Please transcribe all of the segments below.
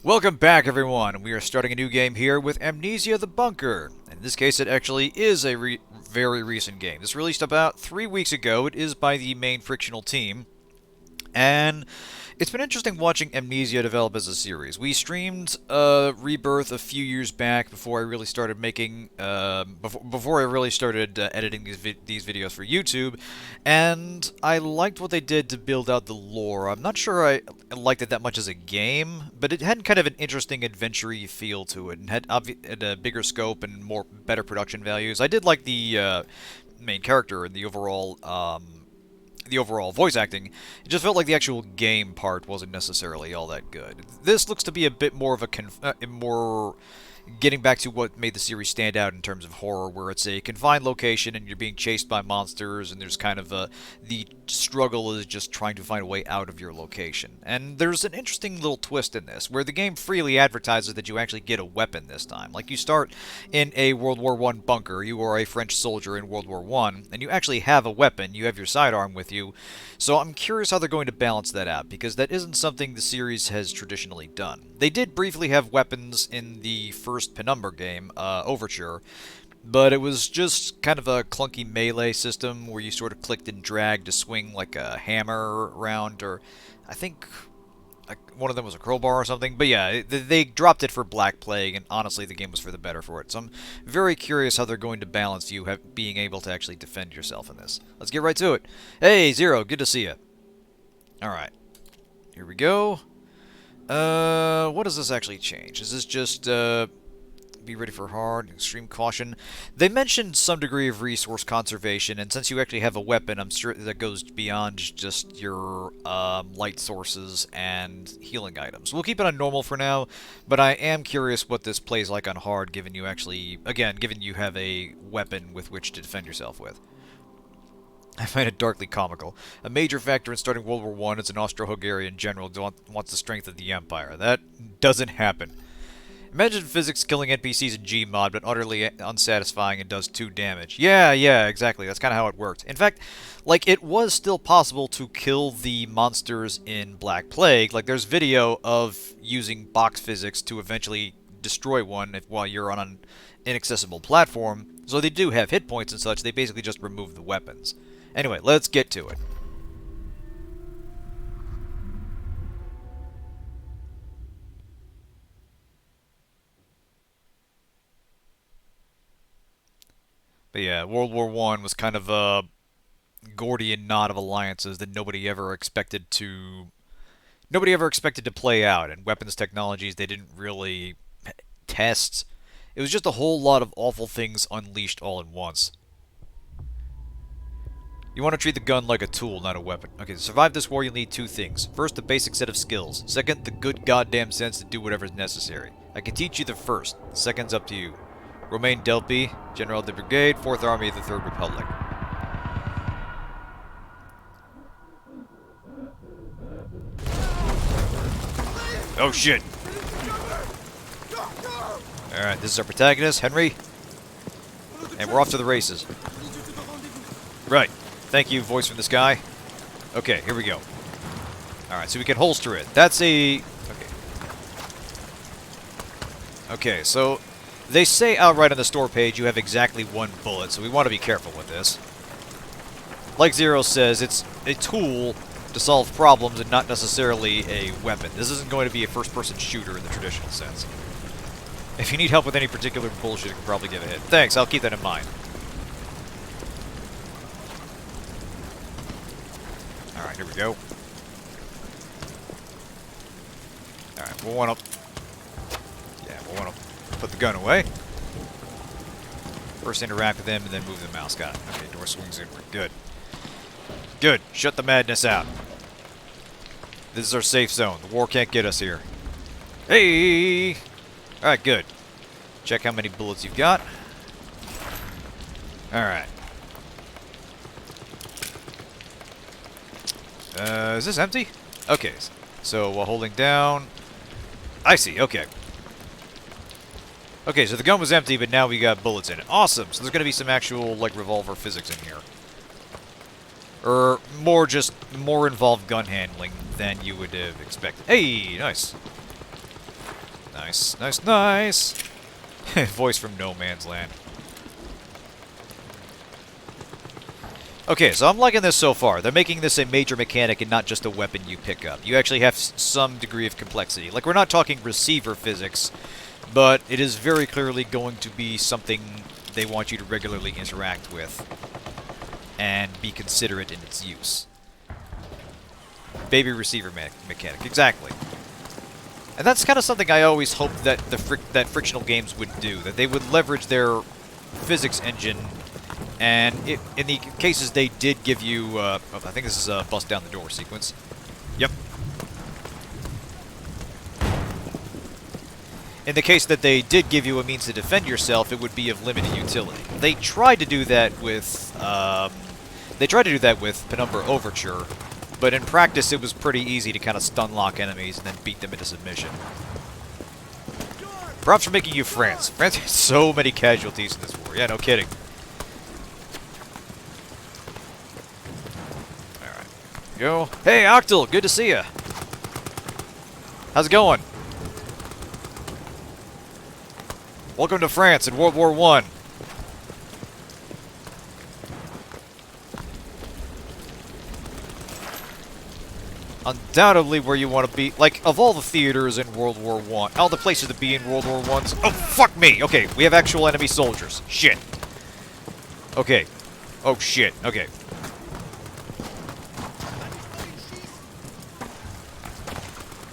Welcome back, everyone. We are starting a new game here with Amnesia the Bunker. In this case, it actually is a very recent game. This released about 3 weeks ago. It is by the main frictional team. And it's been interesting watching Amnesia develop as a series. We streamed Rebirth a few years back before I really started making, before I really started editing these videos for YouTube, and I liked what they did to build out the lore. I'm not sure I liked it that much as a game, but it had kind of an interesting adventure-y feel to it, and had a bigger scope and better production values. I did like the main character and the overall voice acting. It just felt like the actual game part wasn't necessarily all that good. This looks to be a bit more of a more getting back to what made the series stand out in terms of horror, where it's a confined location and you're being chased by monsters, and there's kind of the struggle is just trying to find a way out of your location. And there's an interesting little twist in this, where the game freely advertises that you actually get a weapon this time. Like, you start in a World War I bunker, you are a French soldier in World War I, and you actually have a weapon, you have your sidearm with you. So I'm curious how they're going to balance that out, because that isn't something the series has traditionally done. They did briefly have weapons in the first Penumbra game, Overture, but it was just kind of a clunky melee system where you sort of clicked and dragged to swing like a hammer around, or I think one of them was a crowbar or something. But yeah, they dropped it for Black Plague, and honestly the game was for the better for it. So I'm very curious how they're going to balance you being able to actually defend yourself in this. Let's get right to it. Hey, Zero, good to see you. Alright, here we go. What does this actually change? Is this just, be ready for hard, extreme caution? They mentioned some degree of resource conservation, and since you actually have a weapon, I'm sure that goes beyond just your light sources and healing items. We'll keep it on normal for now, but I am curious what this plays like on hard, given you actually, again, given you have a weapon with which to defend yourself with. I find it darkly comical. A major factor in starting World War I is an Austro-Hungarian general wants the strength of the Empire. That doesn't happen. Imagine physics killing NPCs in Gmod, but utterly unsatisfying and does 2 damage. Yeah, exactly. That's kind of how it worked. In fact, like, it was still possible to kill the monsters in Black Plague. Like, there's video of using box physics to eventually destroy one while you're on an inaccessible platform. So they do have hit points and such. They basically just remove the weapons. Anyway, let's get to it. But yeah, World War I was kind of a Gordian knot of alliances that nobody ever expected to play out, and weapons technologies they didn't really test. It was just a whole lot of awful things unleashed all at once. You want to treat the gun like a tool, not a weapon. Okay, to survive this war, you'll need 2 things. First, the basic set of skills. Second, the good goddamn sense to do whatever is necessary. I can teach you the first. The second's up to you. Romain Delpy, General de Brigade, 4th Army of the Third Republic. Oh shit! Alright, this is our protagonist, Henri. And we're off to the races. Right. Thank you, voice from the sky. Okay, here we go. Alright, so we can holster it. That's a... Okay. Okay, so... They say outright on the store page you have exactly 1 bullet, so we want to be careful with this. Like Zero says, it's a tool to solve problems and not necessarily a weapon. This isn't going to be a first-person shooter in the traditional sense. If you need help with any particular bullshit, you can probably give a hit. Thanks, I'll keep that in mind. Alright, here we go. Alright, we'll want to... Yeah, we'll want to put the gun away. First interact with them and then move the mouse. Got it. Okay, door swings inward. Good. Good. Shut the madness out. This is our safe zone. The war can't get us here. Hey! Alright, good. Check how many bullets you've got. Alright. Is this empty? Okay, so while holding down... I see, okay. Okay, so the gun was empty, but now we got bullets in it. Awesome! So there's going to be some actual, like, revolver physics in here. Or more involved gun handling than you would have expected. Hey, nice. Nice, nice, nice! Voice from No Man's Land. Okay, so I'm liking this so far. They're making this a major mechanic and not just a weapon you pick up. You actually have some degree of complexity. Like, we're not talking receiver physics, but it is very clearly going to be something they want you to regularly interact with and be considerate in its use. Baby receiver mechanic, exactly. And that's kind of something I always hoped that that frictional games would do, that they would leverage their physics engine, and in the cases they did give you, I think this is a bust down the door sequence. Yep. In the case that they did give you a means to defend yourself, it would be of limited utility. They tried to do that with, Penumbra Overture, but in practice it was pretty easy to kind of stun lock enemies and then beat them into submission. Props for making you France. France had so many casualties in this war. Yeah, no kidding. Alright. Go. Hey, Octal! Good to see ya! How's it going? Welcome to France in World War I. Undoubtedly where you want to be. Like, of all the theaters in World War I, all the places to be in World War I. Oh, fuck me! Okay, we have actual enemy soldiers. Shit. Okay. Oh, shit. Okay.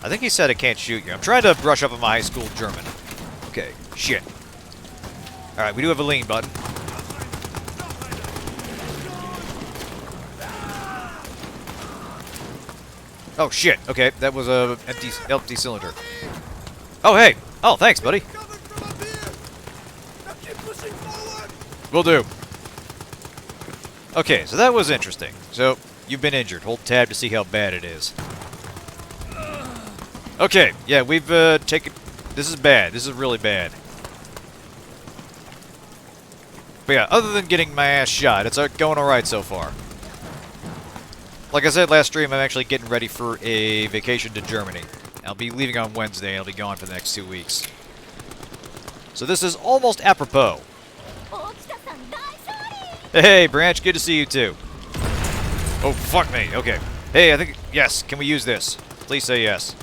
I think he said I can't shoot you. I'm trying to brush up on my high school German. Okay. Shit. Alright, we do have a lean button. Oh, shit. Okay, that was a empty cylinder. Oh, hey. Oh, thanks, buddy. Will do. Okay, so that was interesting. So, you've been injured. Hold tab to see how bad it is. Okay, yeah, we've taken... This is bad. This is really bad. But yeah, other than getting my ass shot, it's going alright so far. Like I said last stream, I'm actually getting ready for a vacation to Germany. I'll be leaving on Wednesday, and I'll be gone for the next 2 weeks. So this is almost apropos. Hey, Branch, good to see you too. Oh, fuck me, okay. Hey, I think, yes, can we use this? Please say yes.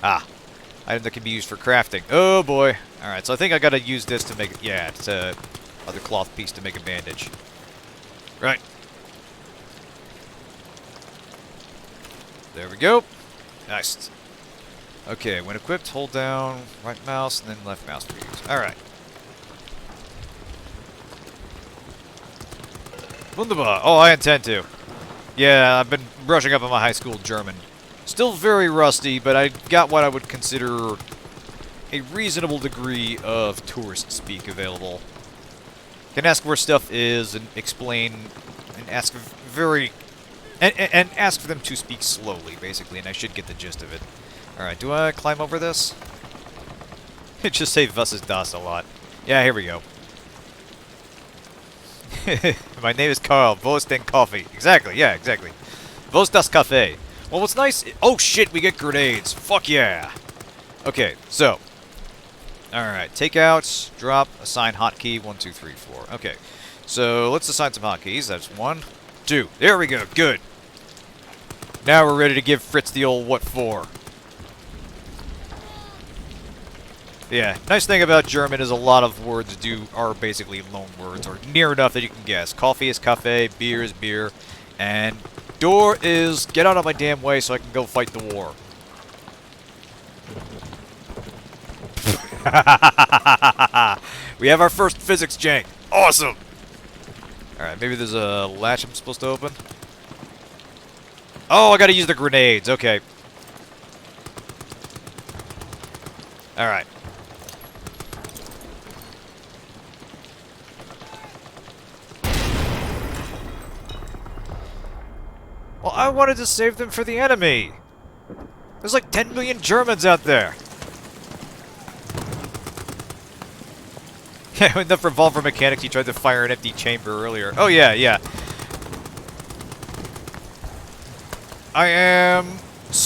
Ah, item that can be used for crafting. Oh boy. Alright, so I think I gotta use this to make it, yeah, it's a other cloth piece to make a bandage. Right. There we go. Nice. Okay, when equipped, hold down right mouse and then left mouse for use. Alright. Wunderbar. Oh, I intend to. Yeah, I've been brushing up on my high school German. Still very rusty, but I got what I would consider a reasonable degree of tourist speak available. Can ask where stuff is and explain and ask very... And ask for them to speak slowly, basically, and I should get the gist of it. Alright, do I climb over this? It just say "Was ist das" a lot. Yeah, here we go. My name is Carl. Wo ist denn Coffee? Exactly, yeah, exactly. Wo ist das Café? Well, what's nice... Oh, shit, we get grenades. Fuck yeah. Okay, so. Alright, take out, drop, assign hotkey, 1, 2, 3, 4. Okay, so let's assign some hotkeys. That's 1, 2. There we go, good. Now we're ready to give Fritz the old what for. Yeah, nice thing about German is a lot of words are basically loan words, or near enough that you can guess. Coffee is cafe, beer is beer, and door is get out of my damn way so I can go fight the war. We have our first physics jank. Awesome! Alright, maybe there's a latch I'm supposed to open. Oh, I gotta use the grenades. Okay. Alright. Well, I wanted to save them for the enemy. There's like 10 million Germans out there. Yeah, with the revolver mechanics, you tried to fire an empty chamber earlier. Oh, yeah, yeah. I am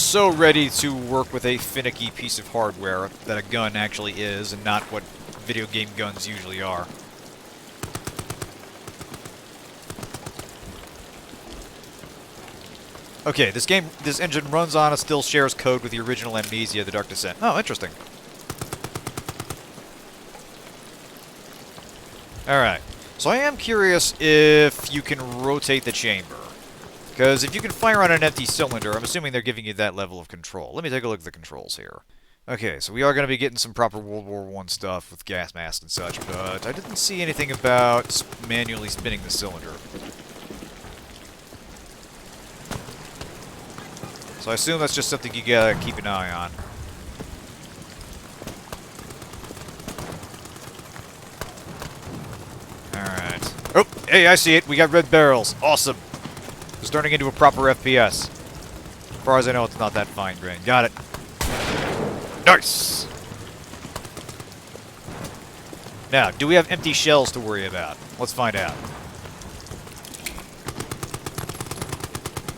so ready to work with a finicky piece of hardware that a gun actually is, and not what video game guns usually are. Okay, this engine runs on and still shares code with the original Amnesia, The Dark Descent. Oh, interesting. Alright, so I am curious if you can rotate the chamber. Because if you can fire on an empty cylinder, I'm assuming they're giving you that level of control. Let me take a look at the controls here. Okay, so we are going to be getting some proper World War I stuff with gas masks and such, but I didn't see anything about manually spinning the cylinder. So I assume that's just something you gotta keep an eye on. Alright. Oh, hey, I see it. We got red barrels. Awesome. It's turning into a proper FPS. As far as I know, it's not that fine-grained. Got it. Nice! Now, do we have empty shells to worry about? Let's find out.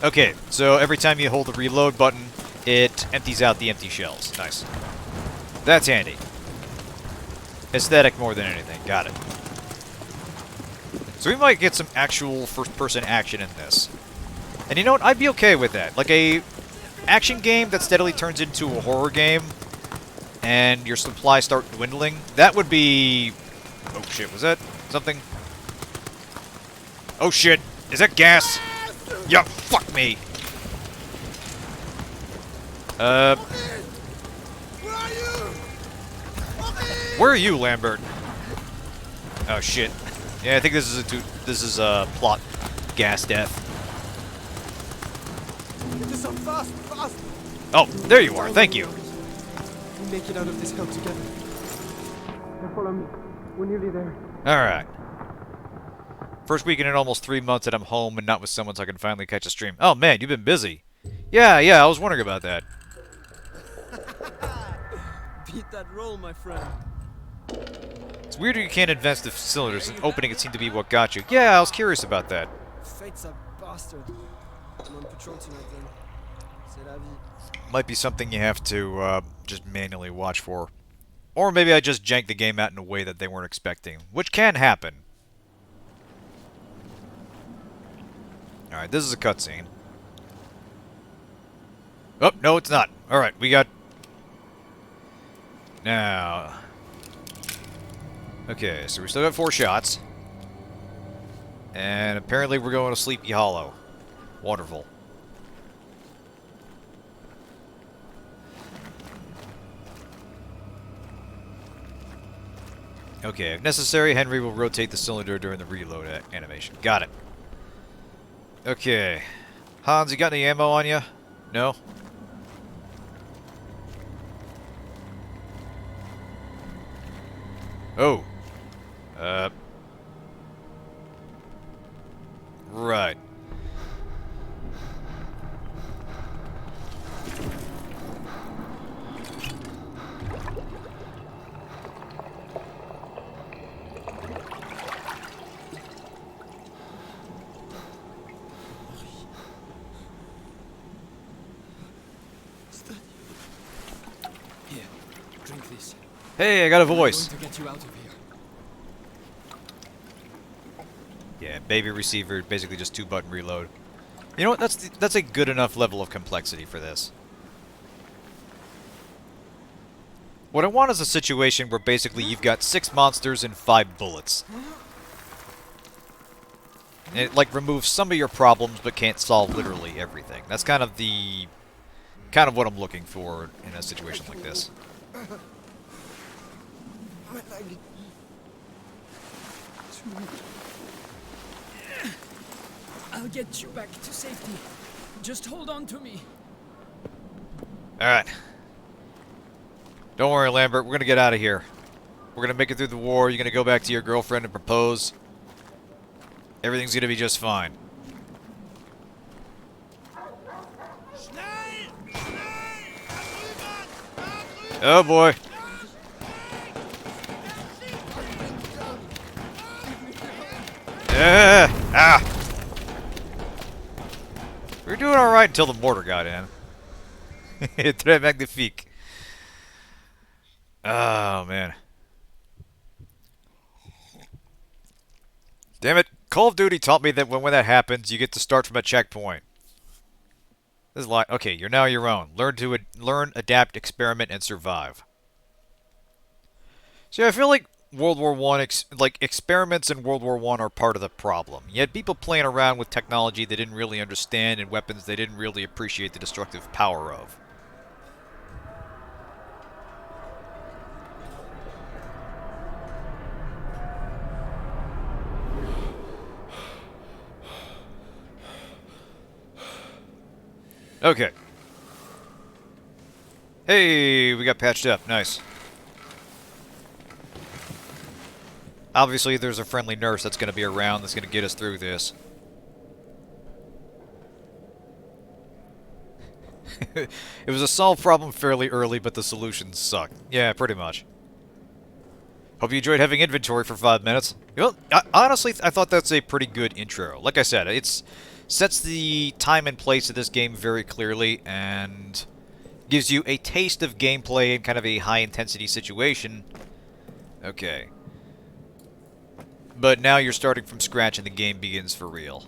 Okay, so every time you hold the reload button, it empties out the empty shells. Nice. That's handy. Aesthetic more than anything. Got it. So we might get some actual first-person action in this. And you know what? I'd be okay with that. Like a action game that steadily turns into a horror game, and your supplies start dwindling. That would be... Oh shit, was that something? Oh shit, is that gas? Yeah, fuck me. Where are you, Lambert? Oh shit. Yeah, I think this is a plot gas death. Fast, fast. Oh, there you are. Thank you. We make it out of this hell together. Now follow me. We're nearly there. All right. First weekend in almost 3 months that I'm home and not with someone, so I can finally catch a stream. Oh man, you've been busy. Yeah, I was wondering about that. Beat that roll, my friend. It's weird you can't advance the cylinders, and opening it seemed to be what got you. Yeah, I was curious about that. Fate's a bastard. I'm on patrol tonight then. C'est la vie. Might be something you have to just manually watch for. Or maybe I just janked the game out in a way that they weren't expecting, which can happen. Alright, this is a cutscene. Oh, no it's not. Alright, we got... Now... Okay, so we still got 4 shots. And apparently we're going to Sleepy Hollow. Wonderful. Okay, if necessary, Henry will rotate the cylinder during the reload animation. Got it. Okay. Hans, you got any ammo on you? No? Oh. Right. Here, drink this. Hey, I got a voice. I'm going to get you out of here. Yeah, baby receiver, basically just 2-button reload. You know what? That's a good enough level of complexity for this. What I want is a situation where basically you've got 6 monsters and 5 bullets. And it like removes some of your problems but can't solve literally everything. That's kind of what I'm looking for in a situation like this. I'll get you back to safety. Just hold on to me. Alright. Don't worry, Lambert. We're gonna get out of here. We're gonna make it through the war. You're gonna go back to your girlfriend and propose. Everything's gonna be just fine. Oh boy. We were doing alright until the mortar got in. Très magnifique. Oh, man. Damn it. Call of Duty taught me that when that happens, you get to start from a checkpoint. This is like, okay, you're now your own. Learn, adapt, experiment, and survive. See, I feel like World War One, experiments in World War One are part of the problem. You had people playing around with technology they didn't really understand and weapons they didn't really appreciate the destructive power of. Okay. Hey, we got patched up. Nice. Obviously, there's a friendly nurse that's going to be around that's going to get us through this. It was a solved problem fairly early, but the solutions sucked. Yeah, pretty much. Hope you enjoyed having inventory for 5 minutes. Well, honestly, I thought that's a pretty good intro. Like I said, it's sets the time and place of this game very clearly, and gives you a taste of gameplay in kind of a high-intensity situation. Okay. But now you're starting from scratch and the game begins for real.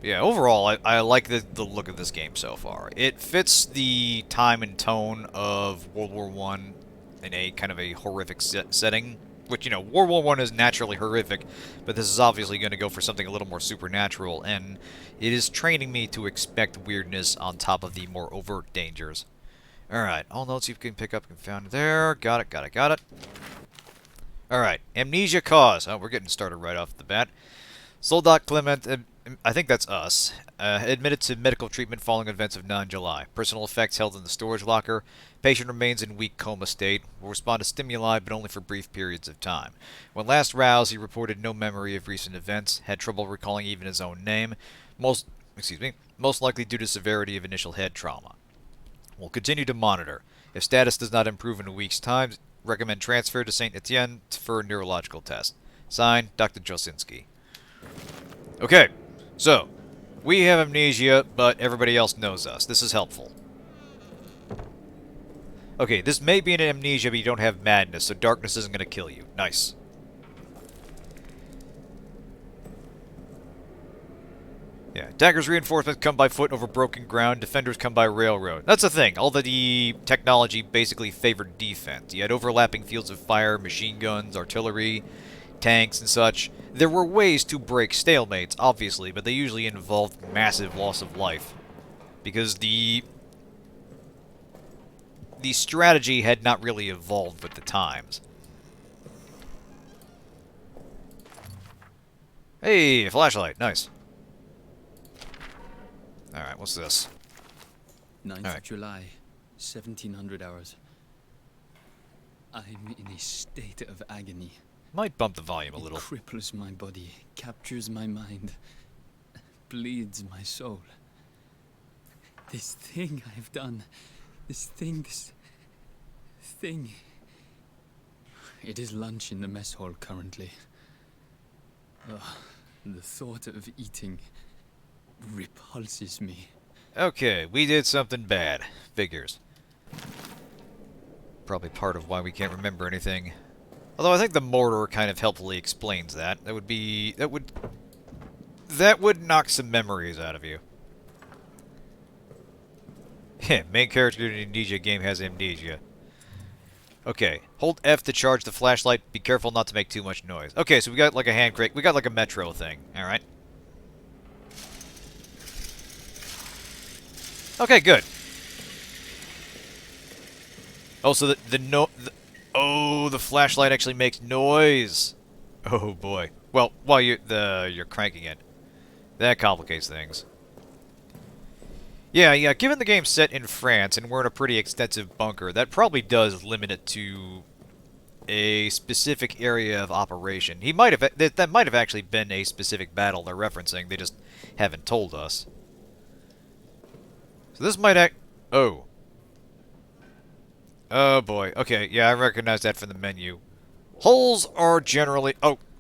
Yeah, overall, I like the look of this game so far. It fits the time and tone of World War One in a kind of a horrific setting. Which, you know, World War One is naturally horrific, but this is obviously going to go for something a little more supernatural, and it is training me to expect weirdness on top of the more overt dangers. Alright, all notes you can pick up and found there. Got it. Alright, Amnesia cause. Oh, we're getting started right off the bat. Soldat Clement, I think that's us, admitted to medical treatment following events of 9 July. Personal effects held in the storage locker. Patient remains in weak coma state. Will respond to stimuli, but only for brief periods of time. When last roused, he reported no memory of recent events, had trouble recalling even his own name, most likely due to severity of initial head trauma. We'll continue to monitor. If status does not improve in a week's time, recommend transfer to St. Etienne for a neurological test. Signed, Dr. Josinski. Okay, so, we have amnesia, but everybody else knows us. This is helpful. Okay, this may be an amnesia, but you don't have madness, so darkness isn't going to kill you. Nice. Yeah, Dagger's reinforcements come by foot over broken ground, defenders come by railroad. That's the thing, all the technology basically favored defense. You had overlapping fields of fire, machine guns, artillery, tanks, and such. There were ways to break stalemates, obviously, but they usually involved massive loss of life. Because the strategy had not really evolved with the times. Hey, a flashlight, nice. Alright, what's this? 9th of July, 1700 hours. I'm in a state of agony. Might bump the volume a It little. cripples my body, captures my mind, bleeds my soul. This thing I've done, this thing. It is lunch in the mess hall currently. Ugh, the thought of eating repulses me. Okay, we did something bad. Figures. Probably part of why we can't remember anything. Although I think the mortar kind of helpfully explains that. That would knock some memories out of you. Main character in an amnesia game has amnesia. Okay, hold F to charge the flashlight. Be careful not to make too much noise. Okay, so we got like a hand crank. We got like a metro thing. Alright. Okay, good. Oh, so the flashlight actually makes noise. Oh boy. Well, while you're cranking it, that complicates things. Yeah. Given the game's set in France and we're in a pretty extensive bunker, that probably does limit it to a specific area of operation. That might have actually been a specific battle they're referencing. They just haven't told us. So this might act. Oh boy. Okay, yeah, I recognize that from the menu. Holes are generally...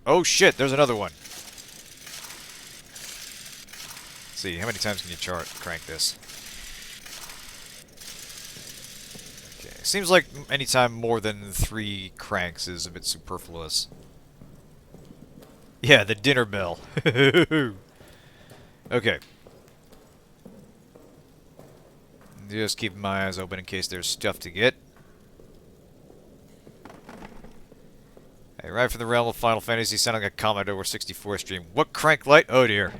Oh shit, there's another one. Let's see, how many times can you crank this? Okay, seems like anytime more than 3 cranks is a bit superfluous. Yeah, the dinner bell. Okay. Just keeping my eyes open in case there's stuff to get. Hey, right from the realm of Final Fantasy, sounding like a comment over 64 stream. What crank light? Oh dear.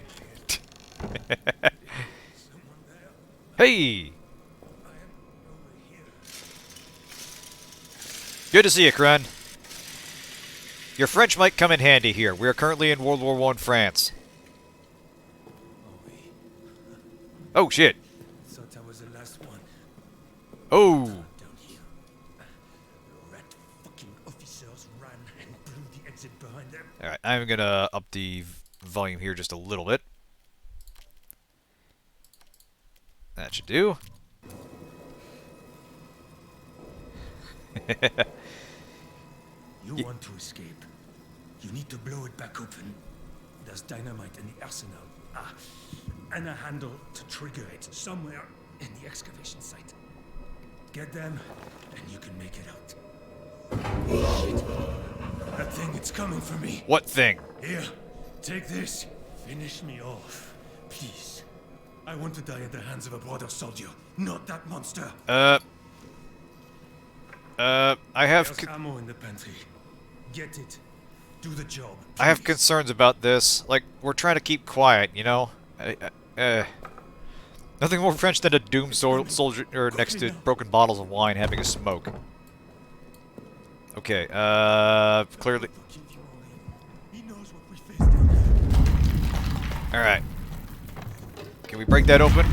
Hey! Good to see you, Kren. Your French might come in handy here. We are currently in World War I France. Oh, shit. Thought that was the last one. Oh! Down here. The rat fucking officers ran and blew the exit behind them. Alright, I'm gonna up the volume here just a little bit. That should do. You want to escape. You need to blow it back open. There's dynamite in the arsenal. And a handle to trigger it somewhere in the excavation site. Get them, and you can make it out. Shit. That thing, it's coming for me. What thing? Here, take this. Finish me off. Please. I want to die at the hands of a brother soldier, not that monster. I have... There's ammo in the pantry. Get it. Do the job. I have please. concerns about this. Like, we're trying to keep quiet, you know? Nothing more French than a doomed soldier next to broken bottles of wine having a smoke. Okay, clearly... He knows what we face down here. Alright. Can we break that open?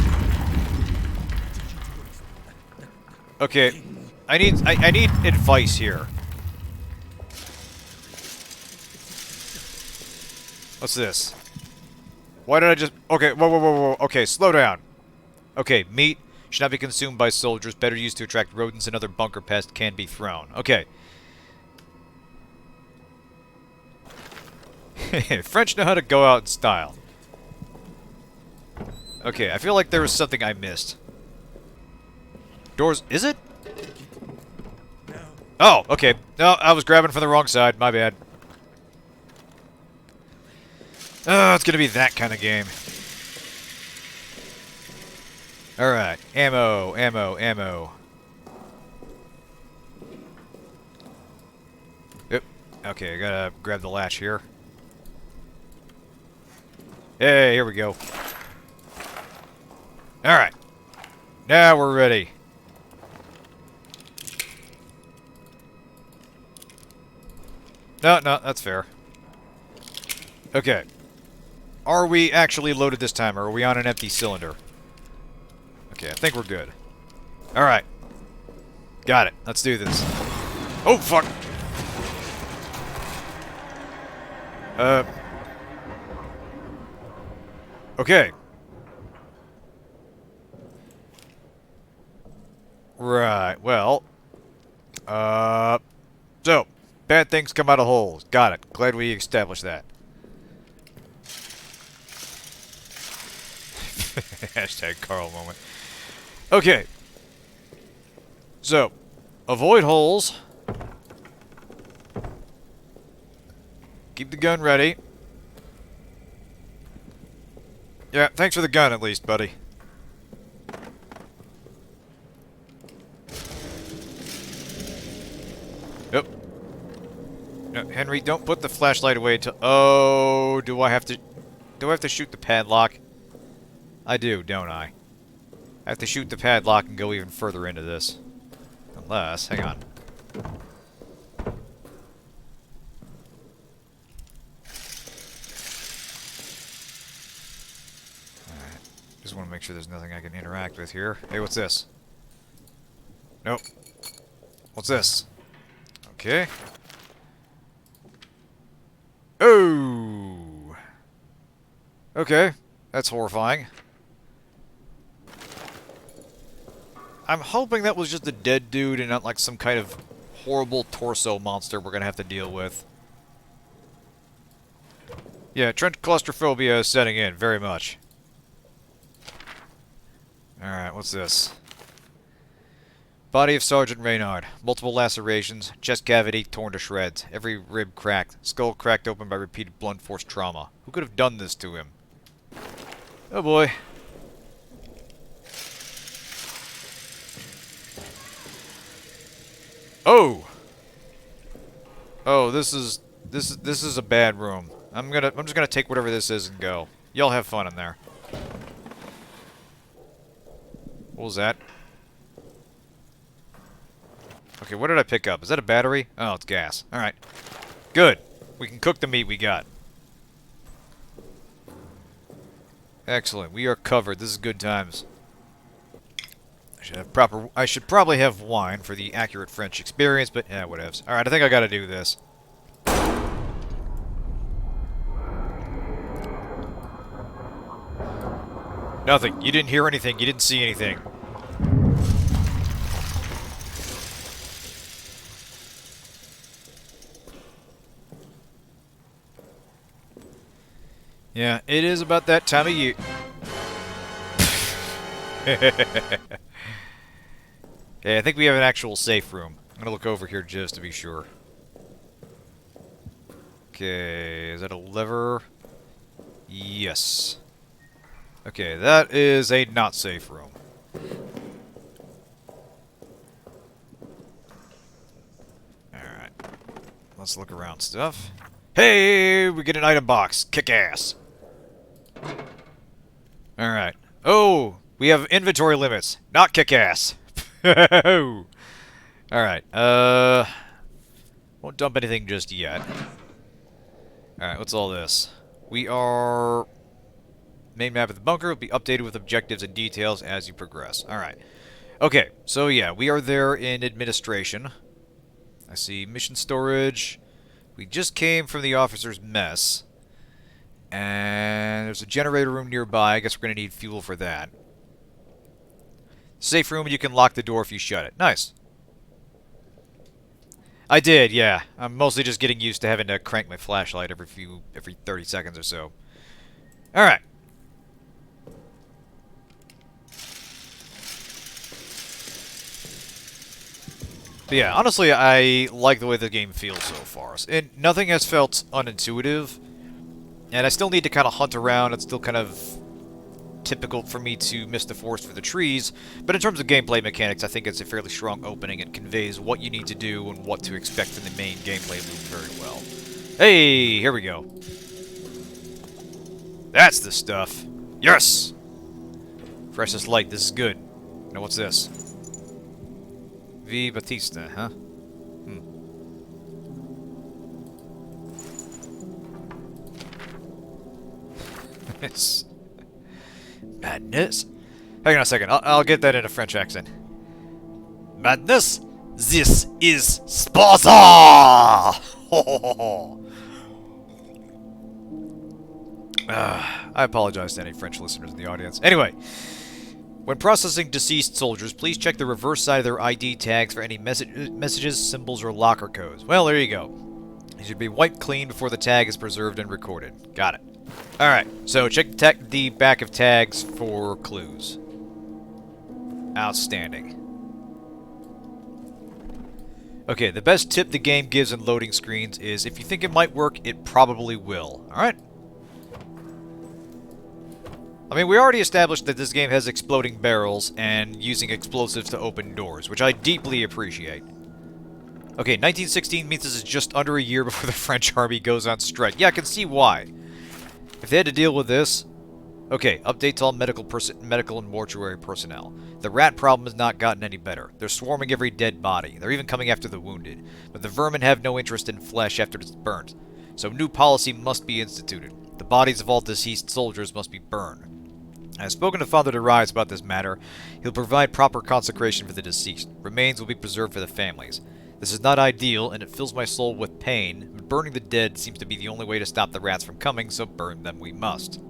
Okay, I need advice here. What's this? Why did I just... Okay, whoa. Okay, slow down. Okay, meat should not be consumed by soldiers. Better used to attract rodents and other bunker pests can be thrown. Okay. French know how to go out in style. Okay, I feel like there was something I missed. Doors... Is it? Oh, okay. No, I was grabbing from the wrong side. My bad. Oh, it's gonna be that kind of game. Alright. Ammo. Yep. Okay, I gotta grab the latch here. Hey, here we go. Alright. Now we're ready. No, that's fair. Okay. Are we actually loaded this time, or are we on an empty cylinder? Okay, I think we're good. Alright. Got it. Let's do this. Oh, fuck! Okay. Right, well... So, bad things come out of holes. Got it. Glad we established that. Hashtag Carl moment. Okay. So, avoid holes. Keep the gun ready. Yeah, thanks for the gun at least, buddy. Yep. No, Henry, don't put the flashlight away till... Oh, do I have to shoot the padlock? I do, don't I? I have to shoot the padlock and go even further into this. Unless... Hang on. Alright. Just want to make sure there's nothing I can interact with here. Hey, what's this? Nope. What's this? Okay. Oh! Okay. That's horrifying. I'm hoping that was just a dead dude and not like some kind of horrible torso monster we're gonna have to deal with. Yeah, trench claustrophobia is setting in, very much. Alright, what's this? Body of Sergeant Reynard. Multiple lacerations, chest cavity torn to shreds, every rib cracked, skull cracked open by repeated blunt force trauma. Who could have done this to him? Oh boy. Oh! Oh, this is a bad room. I'm just gonna take whatever this is and go. Y'all have fun in there. What was that? Okay, what did I pick up? Is that a battery? Oh, it's gas. Alright. Good. We can cook the meat we got. Excellent. We are covered. This is good times. I should probably have wine for the accurate French experience, but yeah, whatevs. Alright, I think I gotta do this. Nothing. You didn't hear anything. You didn't see anything. Yeah, it is about that time of year. Okay, I think we have an actual safe room. I'm gonna look over here just to be sure. Okay, is that a lever? Yes. Okay, that is a not safe room. Alright. Let's look around stuff. Hey, we get an item box. Kick ass. Alright. Oh, we have inventory limits. Not kick ass. Alright. Won't dump anything just yet. Alright, what's all this? We are... Main map of the bunker will be updated with objectives and details as you progress. Alright. Okay, so yeah, we are there in administration. I see mission storage. We just came from the officer's mess. And there's a generator room nearby. I guess we're going to need fuel for that. Safe room, you can lock the door if you shut it. Nice. I did, yeah. I'm mostly just getting used to having to crank my flashlight every 30 seconds or so. Alright. But yeah, honestly, I like the way the game feels so far. And nothing has felt unintuitive. And I still need to kind of hunt around. It's still kind of typical for me to miss the forest for the trees. But in terms of gameplay mechanics, I think it's a fairly strong opening. It conveys what you need to do and what to expect in the main gameplay loop very well. Hey, here we go. That's the stuff. Yes! Fresh as light. This is good. Now what's this? V. Batista, huh? Madness? Hang on a second. I'll get that in a French accent. Madness? This is Sparta! I apologize to any French listeners in the audience. Anyway, when processing deceased soldiers, please check the reverse side of their ID tags for any messages, symbols, or locker codes. Well, there you go. They should be wiped clean before the tag is preserved and recorded. Got it. Alright, so check the back of tags for clues. Outstanding. Okay, the best tip the game gives in loading screens is if you think it might work, it probably will. Alright? I mean, we already established that this game has exploding barrels and using explosives to open doors, which I deeply appreciate. Okay, 1916 means this is just under a year before the French army goes on strike. Yeah, I can see why. If they had to deal with this... Okay, update to all medical and mortuary personnel. The rat problem has not gotten any better. They're swarming every dead body. They're even coming after the wounded. But the vermin have no interest in flesh after it's burnt. So new policy must be instituted. The bodies of all deceased soldiers must be burned. I have spoken to Father de Rise about this matter. He'll provide proper consecration for the deceased. Remains will be preserved for the families. This is not ideal, and it fills my soul with pain, but burning the dead seems to be the only way to stop the rats from coming, so burn them we must.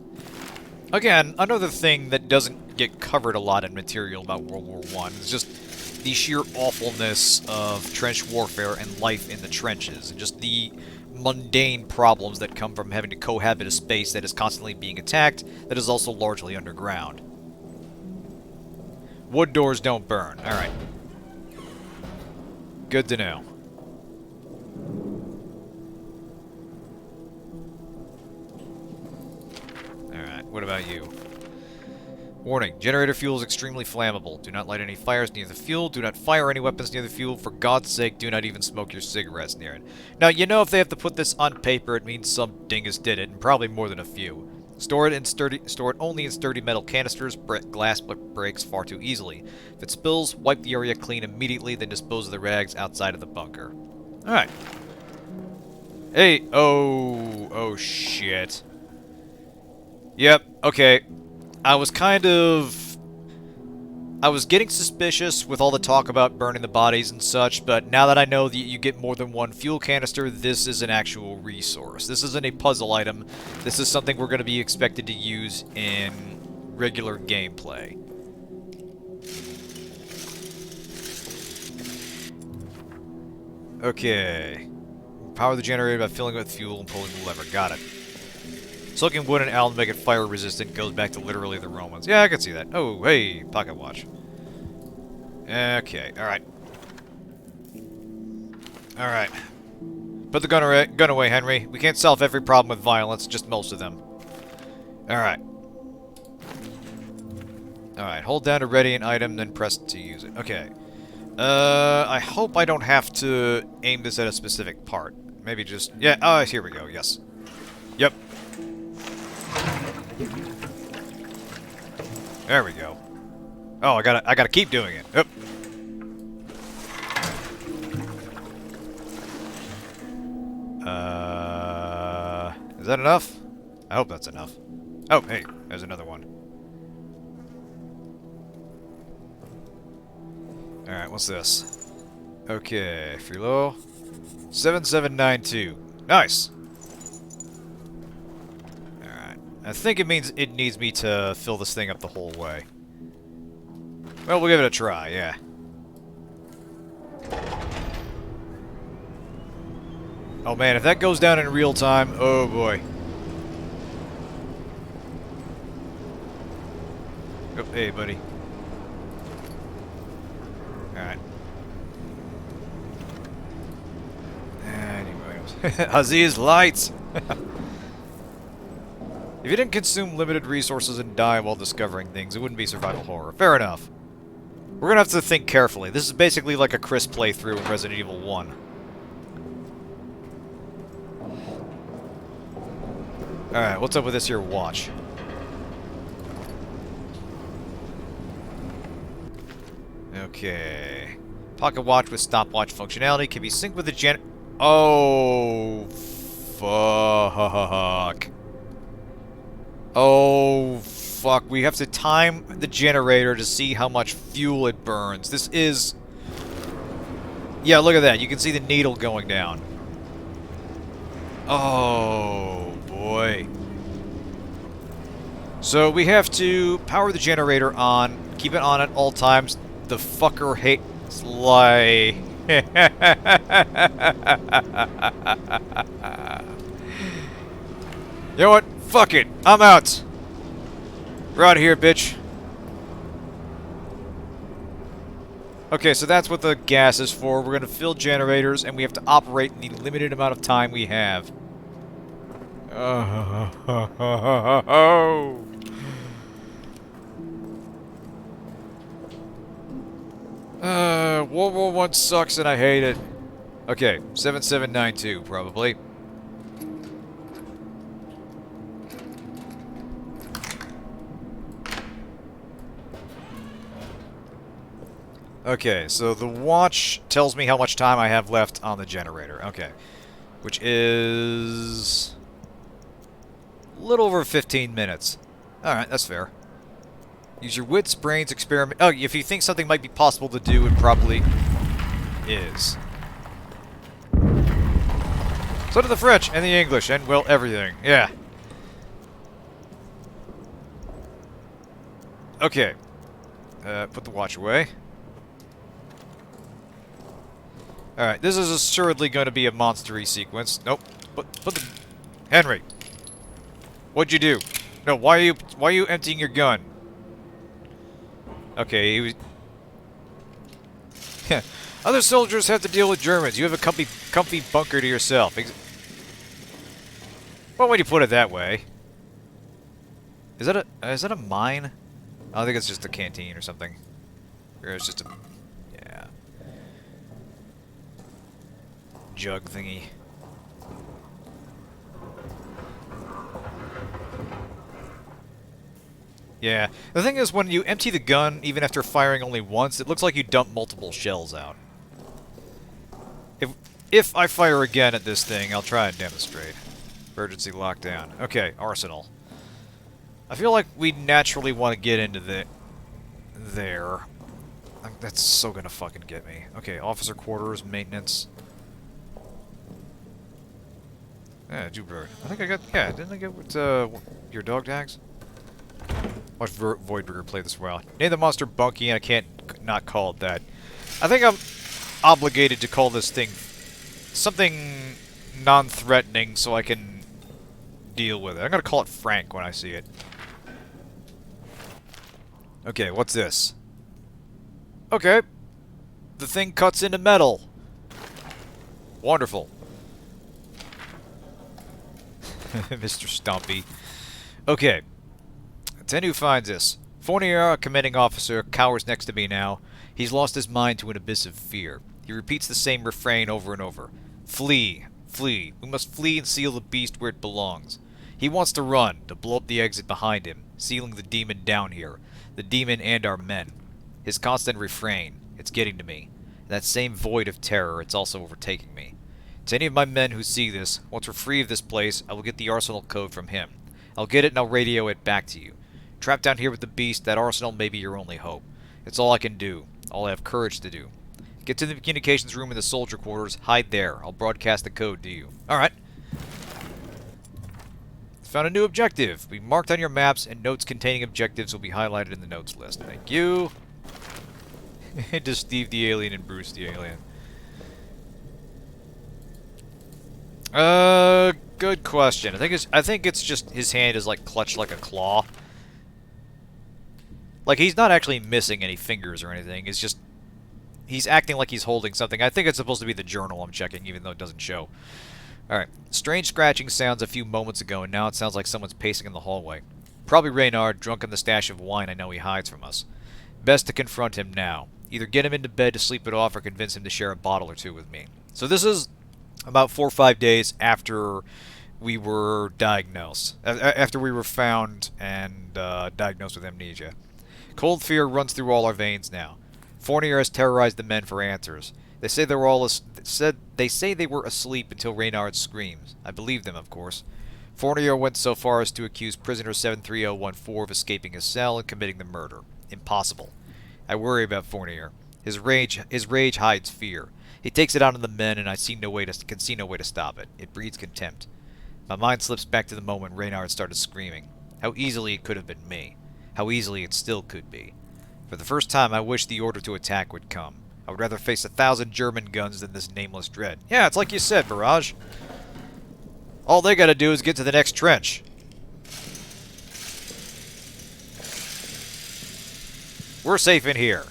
Again, another thing that doesn't get covered a lot in material about World War I is just the sheer awfulness of trench warfare and life in the trenches, and just the mundane problems that come from having to cohabit a space that is constantly being attacked, that is also largely underground. Wood doors don't burn. Alright. Good to know. Alright, what about you? Warning, generator fuel is extremely flammable. Do not light any fires near the fuel. Do not fire any weapons near the fuel. For God's sake, do not even smoke your cigarettes near it. Now, you know if they have to put this on paper, it means some dingus did it, and probably more than a few. Store it only in sturdy metal canisters. Glass breaks far too easily. If it spills, wipe the area clean immediately, then dispose of the rags outside of the bunker. Alright. Hey, oh shit. Yep, okay. I was getting suspicious with all the talk about burning the bodies and such, but now that I know that you get more than one fuel canister, this is an actual resource. This isn't a puzzle item. This is something we're going to be expected to use in regular gameplay. Okay. Power the generator by filling it with fuel and pulling the lever. Got it. Soaking wood and alum to make it fire resistant goes back to literally the Romans. Yeah, I can see that. Oh, hey, pocket watch. Okay, alright. Alright. Put the gun away, Henry. We can't solve every problem with violence, just most of them. Alright. Alright, hold down to ready an item, then press to use it. Okay. I hope I don't have to aim this at a specific part. Maybe just... Yeah, here we go, yes. Yep. There we go. Oh, I gotta keep doing it. Yep. Is that enough? I hope that's enough. Oh, hey, there's another one. Alright, what's this? Okay, Freelo. 7792. Nice! I think it means it needs me to fill this thing up the whole way. Well, we'll give it a try, yeah. Oh man, if that goes down in real time, oh boy. Oh, hey, buddy. Alright. Anyways. Aziz, lights! If you didn't consume limited resources and die while discovering things, it wouldn't be survival horror. Fair enough. We're gonna have to think carefully. This is basically like a Chris playthrough in Resident Evil 1. Alright, what's up with this here watch? Okay. Pocket watch with stopwatch functionality can be synced with the Oh, fuck. Oh, fuck. We have to time the generator to see how much fuel it burns. This is... Yeah, look at that. You can see the needle going down. Oh, boy. So we have to power the generator on, keep it on at all times. The fucker hates lie. You know what? Fuck it. I'm out. We're out of here, bitch. Okay, so that's what the gas is for. We're gonna fill generators, and we have to operate in the limited amount of time we have. World War I sucks and I hate it. Okay, 7792, probably. Okay, so the watch tells me how much time I have left on the generator. Okay. Which is... a little over 15 minutes. Alright, that's fair. Use your wits, brains, experiment... Oh, if you think something might be possible to do, it probably is. So do the French, and the English, and, well, everything. Yeah. Okay. Put the watch away. Alright, this is assuredly going to be a monstery sequence. Nope. But the... Henry! What'd you do? No, why are you emptying your gun? Okay, he was... Other soldiers have to deal with Germans. You have a comfy bunker to yourself. Well, when you put it that way. Is that a mine? I think it's just a canteen or something. Or it's just a... Yeah. Jug thingy. Yeah. The thing is, when you empty the gun, even after firing only once, it looks like you dump multiple shells out. If I fire again at this thing, I'll try and demonstrate. Emergency lockdown. Okay, arsenal. I feel like we naturally want to get into there. That's so gonna fucking get me. Okay, officer quarters, maintenance. Yeah, Jubird. I think I got... Yeah, didn't I get your dog tags? Watch Voidburger play this well. Name the monster Bunky, and I can't not call it that. I think I'm obligated to call this thing something non-threatening so I can deal with it. I'm gonna call it Frank when I see it. Okay, what's this? Okay. The thing cuts into metal. Wonderful. Mr. Stumpy. Okay. Ten who finds this. Fournier, a commanding officer, cowers next to me now. He's lost his mind to an abyss of fear. He repeats the same refrain over and over. Flee. Flee. We must flee and seal the beast where it belongs. He wants to run, to blow up the exit behind him, sealing the demon down here. The demon and our men. His constant refrain. It's getting to me. That same void of terror, it's also overtaking me. To any of my men who see this, once we're free of this place, I will get the arsenal code from him. I'll get it and I'll radio it back to you. Trapped down here with the beast, that arsenal may be your only hope. It's all I can do. All I have courage to do. Get to the communications room in the soldier quarters. Hide there. I'll broadcast the code to you. Alright. Found a new objective. Be marked on your maps, and notes containing objectives will be highlighted in the notes list. Thank you. To Steve the Alien and Bruce the Alien. Good question. I think it's just his hand is like clutched like a claw. Like he's not actually missing any fingers or anything. It's just he's acting like he's holding something. I think it's supposed to be the journal I'm checking, even though it doesn't show. Alright. Strange scratching sounds a few moments ago, and now it sounds like someone's pacing in the hallway. Probably Reynard, drunk on the stash of wine I know he hides from us. Best to confront him now. Either get him into bed to sleep it off or convince him to share a bottle or two with me. So this is about 4 or 5 days after we were diagnosed. After we were found and diagnosed with amnesia. Cold fear runs through all our veins now. Fournier has terrorized the men for answers. They say they were asleep until Reynard screams. I believe them, of course. Fournier went so far as to accuse prisoner 73014 of escaping his cell and committing the murder. Impossible. I worry about Fournier. His rage hides fear. He takes it out on the men, and I can see no way to stop it. It breeds contempt. My mind slips back to the moment Reynard started screaming. How easily it could have been me. How easily it still could be. For the first time, I wish the order to attack would come. I would rather face 1,000 German guns than this nameless dread. Yeah, it's like you said, Barrage. All they gotta do is get to the next trench. We're safe in here.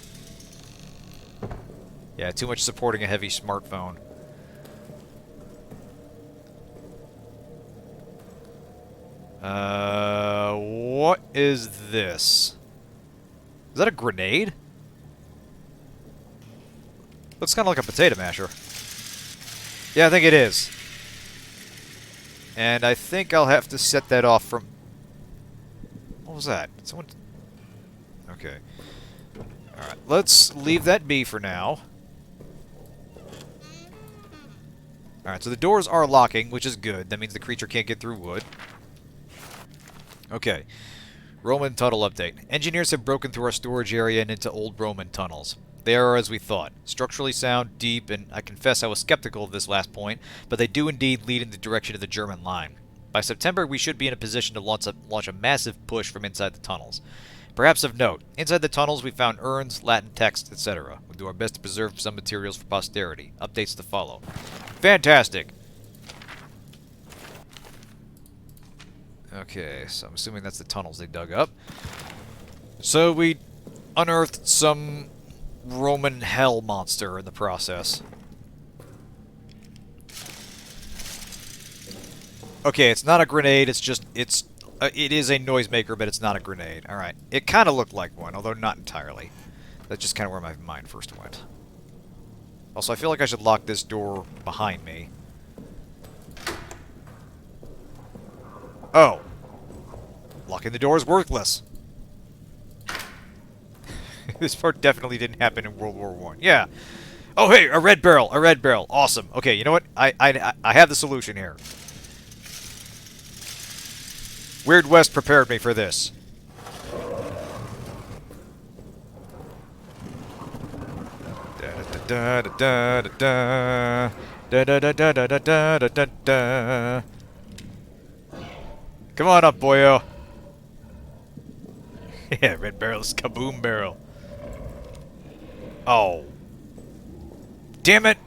Yeah, too much supporting a heavy smartphone. What is this? Is that a grenade? Looks kind of like a potato masher. Yeah, I think it is. And I think I'll have to set that off from... What was that? Someone... Okay. Alright, let's leave that be for now. Alright, so the doors are locking, which is good. That means the creature can't get through wood. Okay. Roman tunnel update. Engineers have broken through our storage area and into old Roman tunnels. They are as we thought. Structurally sound, deep, and I confess I was skeptical of this last point, but they do indeed lead in the direction of the German line. By September, we should be in a position to launch a massive push from inside the tunnels. Perhaps of note, inside the tunnels we found urns, Latin text, etc. We'll do our best to preserve some materials for posterity. Updates to follow. Fantastic! Okay, so I'm assuming that's the tunnels they dug up. So we unearthed some Roman hell monster in the process. Okay, it's not a grenade, it is a noisemaker, but it's not a grenade. Alright, it kind of looked like one, although not entirely. That's just kind of where my mind first went. Also, I feel like I should lock this door behind me. Oh. Locking the door is worthless. This part definitely didn't happen in World War I. Yeah. Oh, hey, a red barrel. A red barrel. Awesome. Okay, you know what? I have the solution here. Weird West prepared me for this. Da da da da da da da da da da da da da. Come on up, boyo. Yeah, red barrel is kaboom barrel. Oh. Damn it!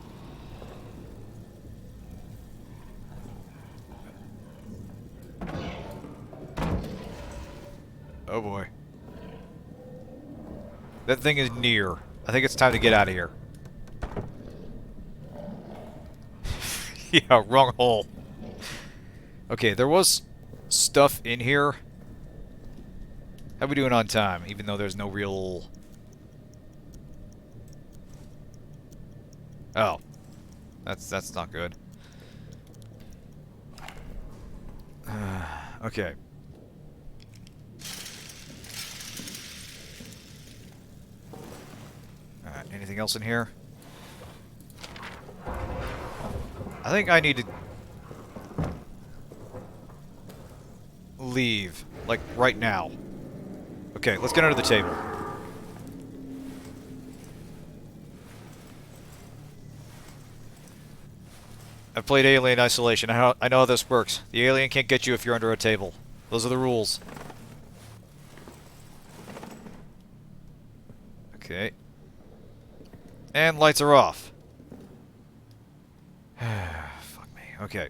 Oh boy. That thing is near. I think it's time to get out of here. Yeah, wrong hole. Okay, there was stuff in here. How we doing on time, even though there's no real... Oh. That's not good. Okay. Alright, anything else in here? I think I need to leave, like, right now. Okay, let's get under the table. I've played Alien Isolation. I know how this works. The alien can't get you if you're under a table. Those are the rules. Okay. And lights are off. Fuck me. Okay.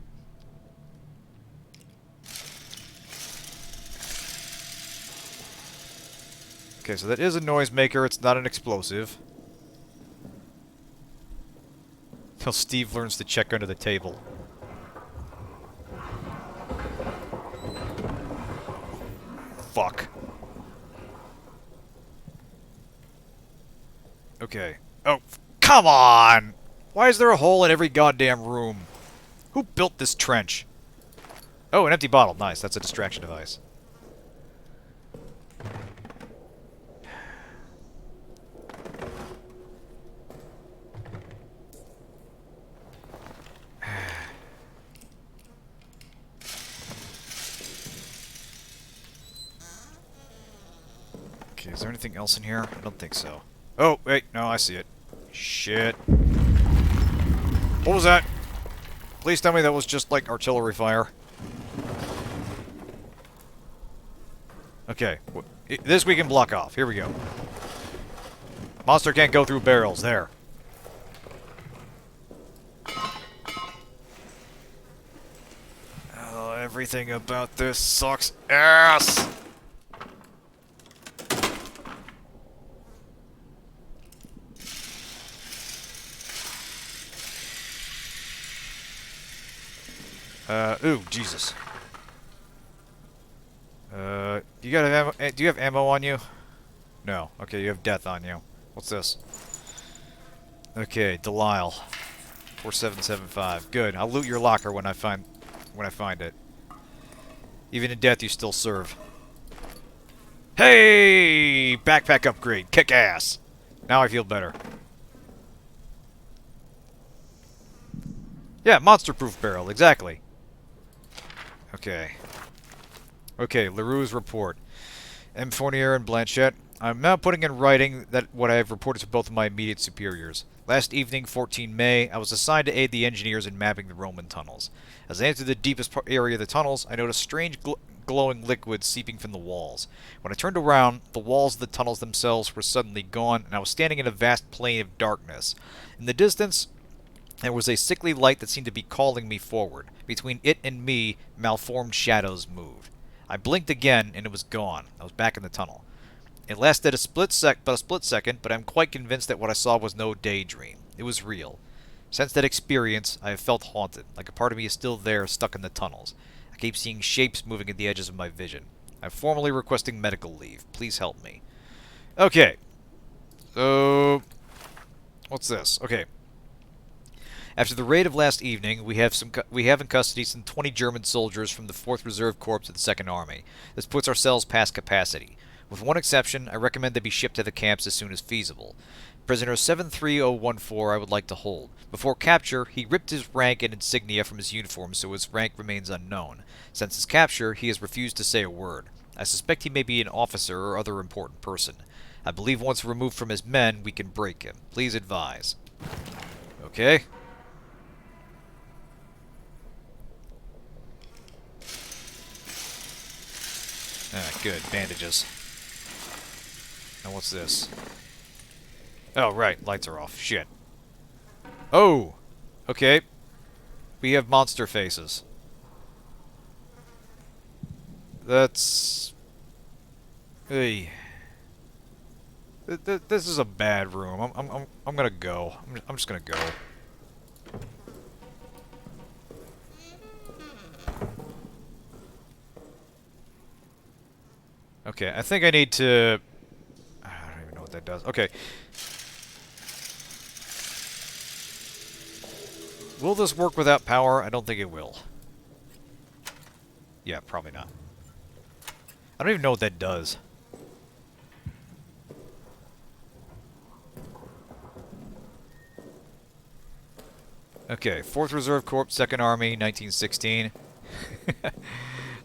Okay, so that is a noisemaker. It's not an explosive. Till Steve learns to check under the table. Fuck. Okay. Oh, come on! Why is there a hole in every goddamn room? Who built this trench? Oh, an empty bottle. Nice, that's a distraction device. Okay, is there anything else in here? I don't think so. Oh, wait, no, I see it. Shit. What was that? Please tell me that was just, like, artillery fire. Okay, this we can block off. Here we go. Monster can't go through barrels. There. Oh, everything about this sucks ass! Ooh, Jesus. You got ammo? Do you have ammo on you? No. Okay, you have death on you. What's this? Okay, Delisle. 4775. Good. I'll loot your locker when I find it. Even in death, you still serve. Hey! Backpack upgrade. Kick ass. Now I feel better. Yeah, monster-proof barrel. Exactly. Okay. Okay, LaRue's report. M. Fournier and Blanchette. I'm now putting in writing that what I have reported to both of my immediate superiors. Last evening, 14 May, I was assigned to aid the engineers in mapping the Roman tunnels. As I entered the deepest area of the tunnels, I noticed strange glowing liquid seeping from the walls. When I turned around, the walls of the tunnels themselves were suddenly gone, and I was standing in a vast plain of darkness. In the distance, there was a sickly light that seemed to be calling me forward. Between it and me, malformed shadows moved. I blinked again, and it was gone. I was back in the tunnel. It lasted a split second, but I'm quite convinced that what I saw was no daydream. It was real. Since that experience, I have felt haunted, like a part of me is still there, stuck in the tunnels. I keep seeing shapes moving at the edges of my vision. I'm formally requesting medical leave. Please help me. Okay. So, what's this? Okay. After the raid of last evening, we have in custody some 20 German soldiers from the 4th Reserve Corps of the 2nd Army. This puts our cells past capacity. With one exception, I recommend they be shipped to the camps as soon as feasible. Prisoner 73014 I would like to hold. Before capture, he ripped his rank and insignia from his uniform so his rank remains unknown. Since his capture, he has refused to say a word. I suspect he may be an officer or other important person. I believe once removed from his men, we can break him. Please advise. Okay. Ah, good. Bandages. Now what's this? Oh, right. Lights are off. Shit. Oh! Okay. We have monster faces. That's... Hey. This is a bad room. I'm gonna go. I'm just gonna go. Okay, I think I need to... I don't even know what that does. Okay. Will this work without power? I don't think it will. Yeah, probably not. I don't even know what that does. Okay, 4th Reserve Corps, 2nd Army, 1916.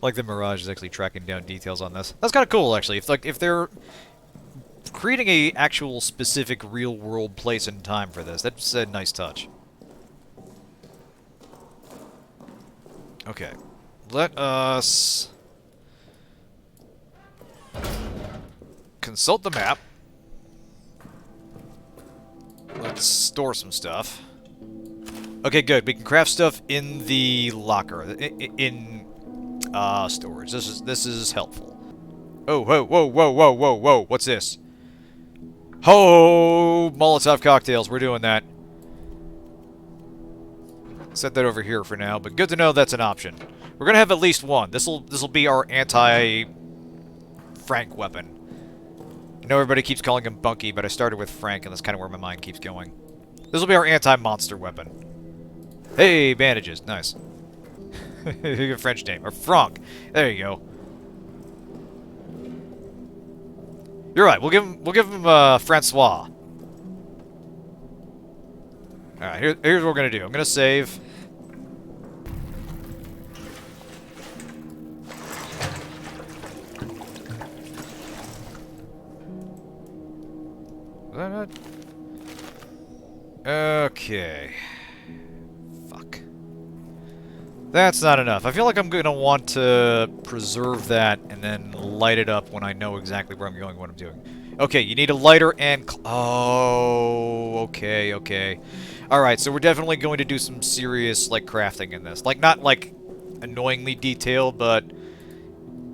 Like the Mirage is actually tracking down details on this. That's kind of cool, actually. If they're creating a actual specific real-world place and time for this, that's a nice touch. Okay, let us consult the map. Let's store some stuff. Okay, good. We can craft stuff in the locker, in storage. This is helpful. Oh, whoa, whoa, whoa, whoa, whoa, whoa! What's this? Ho! Molotov cocktails. We're doing that. Set that over here for now, but good to know that's an option. We're gonna have at least one. This'll be our anti-Frank weapon. I know everybody keeps calling him Bunky, but I started with Frank, and that's kind of where my mind keeps going. This'll be our anti-monster weapon. Hey, bandages. Nice. Good French name. Or Franck. There you go. You're right. We'll give him Francois. Alright, here's what we're gonna do. I'm gonna save. Was that it? Okay. Fuck. That's not enough. I feel like I'm gonna want to preserve that and then light it up when I know exactly where I'm going, what I'm doing. Okay, you need a lighter and... Oh, okay, okay. Alright, so we're definitely going to do some serious, like, crafting in this. Like, not, like, annoyingly detailed, but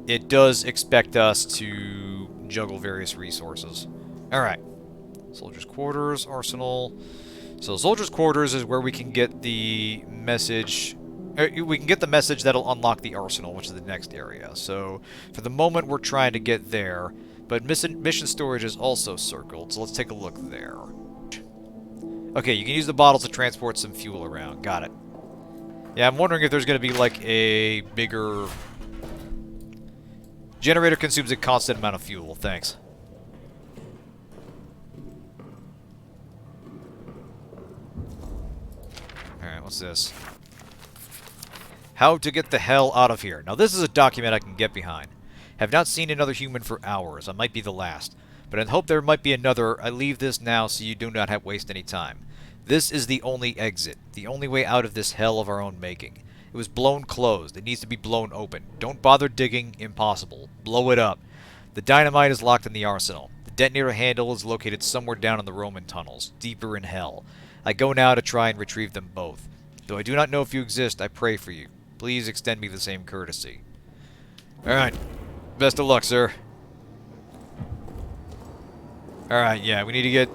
it does expect us to juggle various resources. Alright. Soldiers' quarters, arsenal. So, soldiers' quarters is where we can get the message... we can get the message that'll unlock the arsenal, which is the next area. So, for the moment, we're trying to get there. But mission storage is also circled, so let's take a look there. Okay, you can use the bottles to transport some fuel around. Got it. Yeah, I'm wondering if there's going to be, like, a bigger... Generator consumes a constant amount of fuel. Thanks. Alright, what's this? How to get the hell out of here. Now, this is a document I can get behind. Have not seen another human for hours. I might be the last. But in hope there might be another, I leave this now so you do not have waste any time. This is the only exit. The only way out of this hell of our own making. It was blown closed. It needs to be blown open. Don't bother digging. Impossible. Blow it up. The dynamite is locked in the arsenal. The detonator handle is located somewhere down in the Roman tunnels, deeper in hell. I go now to try and retrieve them both. Though I do not know if you exist, I pray for you. Please extend me the same courtesy. Alright. Best of luck, sir. Alright, yeah, we need to get...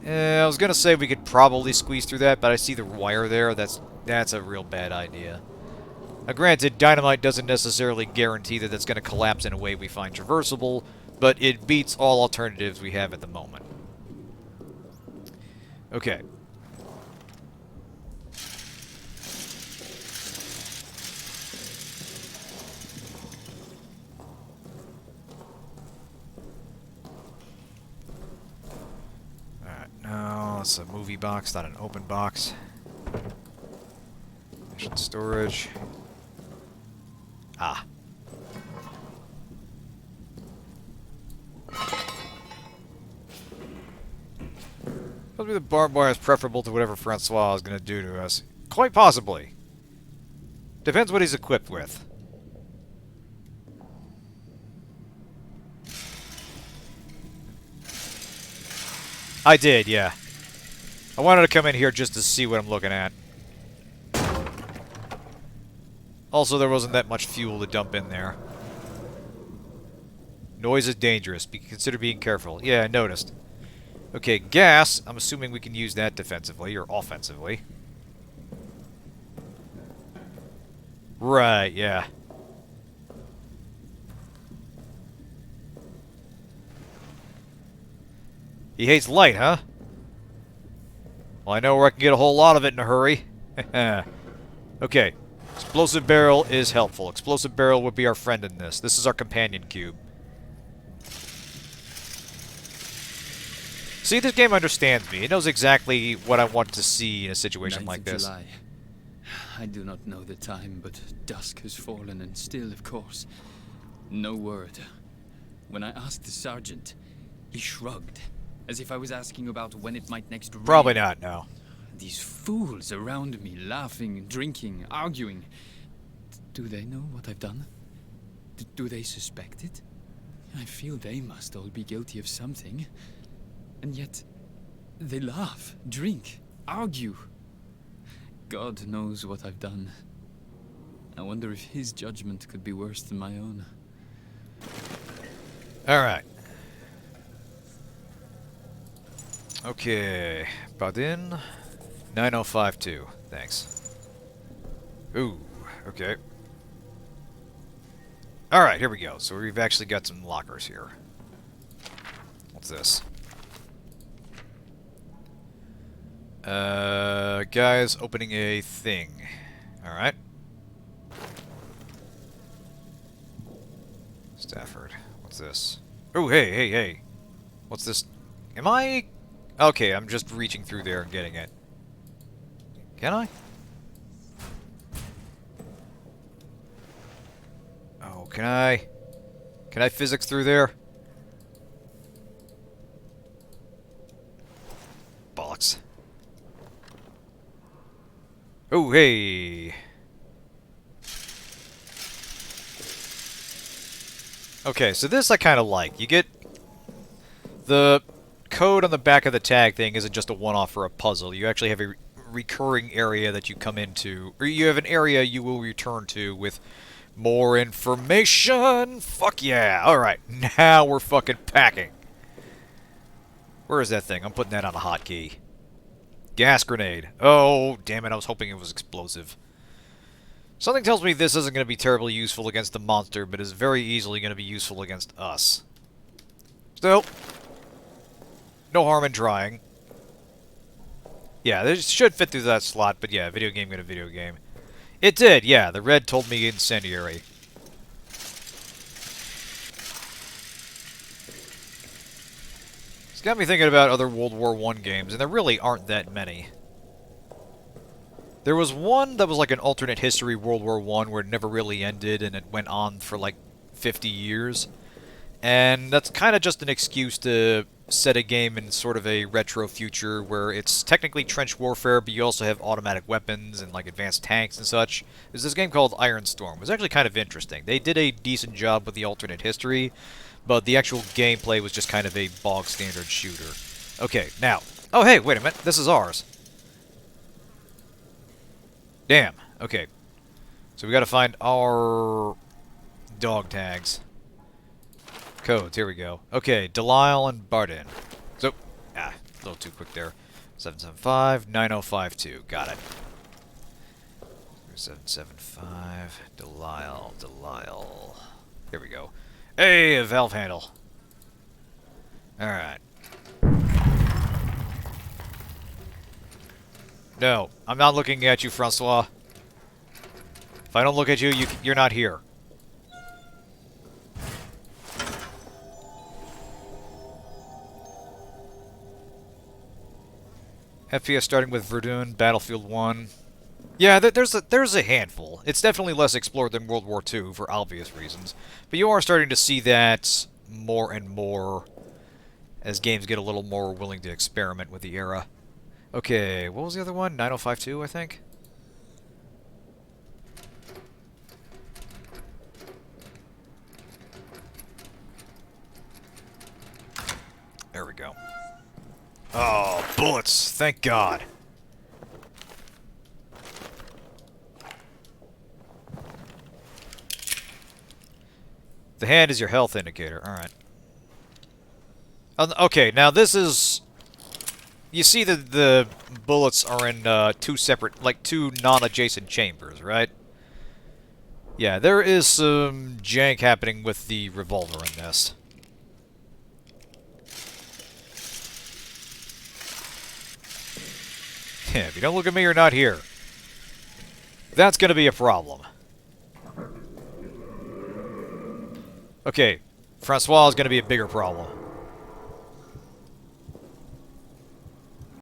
I was gonna say we could probably squeeze through that, but I see the wire there. That's a real bad idea. Now, granted, dynamite doesn't necessarily guarantee that it's gonna collapse in a way we find traversable, but it beats all alternatives we have at the moment. Okay. No, it's a movie box, not an open box. Mission storage. Ah. Probably the barbed wire is preferable to whatever Francois is going to do to us. Quite possibly. Depends what he's equipped with. I did, yeah. I wanted to come in here just to see what I'm looking at. Also, there wasn't that much fuel to dump in there. Noise is dangerous. Consider being careful. Yeah, I noticed. Okay, gas. I'm assuming we can use that defensively or offensively. Right, yeah. He hates light, huh? Well, I know where I can get a whole lot of it in a hurry. Okay. Explosive barrel is helpful. Explosive barrel would be our friend in this. This is our companion cube. See, this game understands me. It knows exactly what I want to see in a situation like this. July. I do not know the time, but dusk has fallen, and still, of course, no word. When I asked the sergeant, he shrugged, as if I was asking about when it might next rain. Probably not, no. These fools around me, laughing, drinking, arguing. Do they know what I've done? Do they suspect it? I feel they must all be guilty of something. And yet, they laugh, drink, argue. God knows what I've done. I wonder if his judgment could be worse than my own. Alright. Okay. Badin. 9052. Thanks. Ooh. Okay. Alright, here we go. So we've actually got some lockers here. What's this? Guys, opening a thing. Alright. Stafford. What's this? Oh, hey. What's this? Am I... Okay, I'm just reaching through there and getting it. Can I? Oh, can I? Can I physics through there? Bollocks. Oh, hey. Okay, so this I kind of like. You get... The code on the back of the tag thing isn't just a one-off for a puzzle. You actually have a recurring area that you come into, or you have an area you will return to with more information. Fuck yeah. Alright, now we're fucking packing. Where is that thing? I'm putting that on a hotkey. Gas grenade. Oh, damn it, I was hoping it was explosive. Something tells me this isn't going to be terribly useful against the monster, but is very easily going to be useful against us. Still, no harm in trying. Yeah, this should fit through that slot, but yeah, video game gonna video game. It did, yeah, the red told me incendiary. It's got me thinking about other World War I games, and there really aren't that many. There was one that was like an alternate history World War I where it never really ended, and it went on for like 50 years. And that's kind of just an excuse to set a game in sort of a retro future where it's technically trench warfare, but you also have automatic weapons and like advanced tanks and such. There's this game called Iron Storm. It was actually kind of interesting. They did a decent job with the alternate history, but the actual gameplay was just kind of a bog standard shooter. Okay, now. Oh, hey, wait a minute. This is ours. Damn. Okay. So we gotta find our dog tags. Codes, here we go. Okay, Delisle and Bardin. So, a little too quick there. 775-9052. Got it. 775, Delisle. Here we go. Hey, a valve handle. Alright. No, I'm not looking at you, Francois. If I don't look at you, you're not here. FPS starting with Verdun, Battlefield 1. Yeah, there's a handful. It's definitely less explored than World War II for obvious reasons. But you are starting to see that more and more as games get a little more willing to experiment with the era. Okay, what was the other one? 9052, I think? There we go. Oh, bullets! Thank God. The hand is your health indicator. Alright. Okay, now this is... You see that the bullets are in two separate, like two non-adjacent chambers, right? Yeah, there is some jank happening with the revolver in this. Yeah, if you don't look at me, you're not here. That's gonna be a problem. Okay, Francois is gonna be a bigger problem.